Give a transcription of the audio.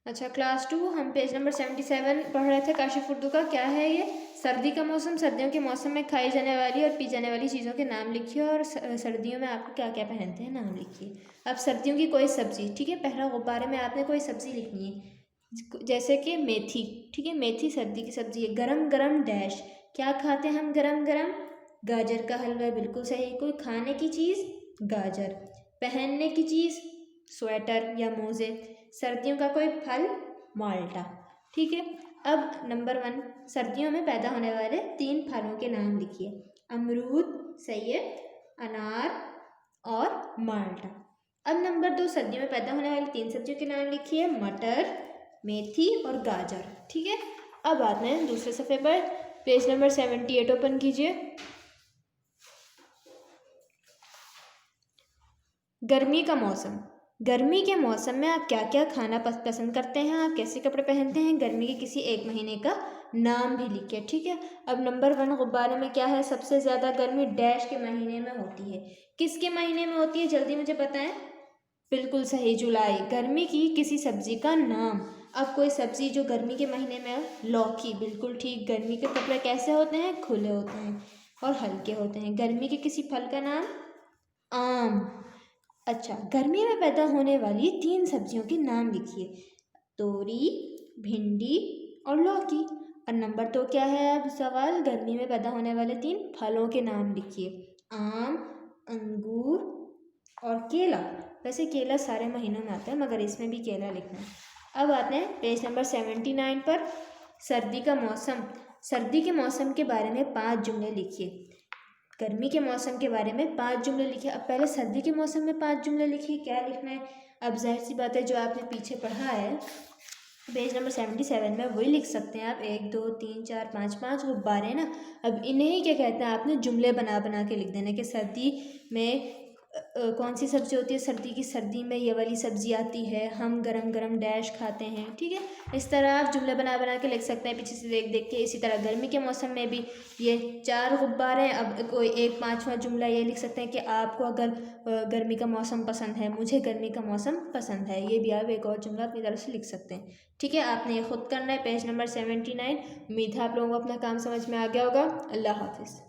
अच्छा, क्लास 2 हम page number 77 पढ़ रहे थे काशिफ उर्दू का। क्या है ये? सर्दी का मौसम। सर्दियों के मौसम में खाई जाने वाली और पी जाने वाली चीज़ों के नाम लिखिए और सर्दियों में आप क्या क्या पहनते हैं नाम लिखिए। अब सर्दियों की कोई सब्ज़ी, ठीक है, पहला गुब्बारे में आपने कोई सब्ज़ी लिखनी है, जैसे कि मेथी, ठीक है, मेथी सर्दी की सब्ज़ी है। गरम गरम डैश, क्या खाते हैं हम गरम गरम? गाजर का हलवा, बिल्कुल सही। कोई खाने की चीज़, गाजर। पहनने की चीज़, स्वेटर या मोज़े। सर्दियों का कोई फल, माल्टा, ठीक है। अब नंबर 1, सर्दियों में पैदा होने वाले 3 फलों के नाम लिखिए। अमरूद, सही है, अनार और माल्टा। अब नंबर 2, सर्दियों में पैदा होने वाली 3 सब्जियों के नाम लिखिए। मटर, मेथी और गाजर, ठीक है। अब आते हैं दूसरे सफ़े पर, पेज नंबर 78 ओपन कीजिए। गर्मी का मौसम। गर्मी के मौसम में आप क्या क्या खाना पसंद करते हैं, आप कैसे कपड़े पहनते हैं, गर्मी के किसी एक महीने का नाम भी लिखिए, ठीक है। अब नंबर 1 गुब्बारे में क्या है? सबसे ज़्यादा गर्मी डैश के महीने में होती है। किसके महीने में होती है, जल्दी मुझे बताएं। बिल्कुल सही, जुलाई। गर्मी की किसी सब्जी का नाम। अब कोई सब्जी जो गर्मी के महीने में है, लौकी, बिल्कुल ठीक। गर्मी के कपड़े कैसे होते हैं? खुले होते हैं और हल्के होते हैं। गर्मी के किसी फल का नाम, आम। अच्छा, गर्मी में पैदा होने वाली 3 सब्जियों के नाम लिखिए। तोरी, भिंडी और लौकी। और नंबर 2 क्या है? अब सवाल, गर्मी में पैदा होने वाले 3 फलों के नाम लिखिए। आम, अंगूर और केला। वैसे केला सारे महीनों में आता है, मगर इसमें भी केला लिखना है। अब आते हैं पेज नंबर 79 पर, सर्दी का मौसम। सर्दी के मौसम के बारे में 5 जुमले लिखिए। गर्मी के मौसम के बारे में 5 जुमले लिखिए। अब पहले सर्दी के मौसम में 5 जुमले लिखिए। क्या लिखना है? अब जाहिर सी बात है, जो आपने पीछे पढ़ा है पेज नंबर 77 में, वही लिख सकते हैं आप। 1 2 3 4 5, 5 गुब्बारे ना। अब इन्हें क्या कहते हैं? आपने जुमले बना बना के लिख देना कि सर्दी में कौन सी सब्जी होती है, सर्दी में ये वाली सब्जी आती है, हम गरम गरम डैश खाते हैं, ठीक है। इस तरह आप जुमले बना बना के लिख सकते हैं पीछे से देख देख के। इसी तरह गर्मी के मौसम में भी ये 4 गुब्बारे हैं। अब कोई एक 5वां जुमला ये लिख सकते हैं कि आपको अगर गर्मी का मौसम पसंद है, मुझे गर्मी का मौसम पसंद है। ये भी आप एक और जुमला अपनी तरफ से लिख सकते हैं, ठीक है। आपने ये खुद करना है, पेज नंबर 79। उम्मीद है आप लोगों को अपना काम समझ में आ गया होगा। अल्लाह हाफिज़।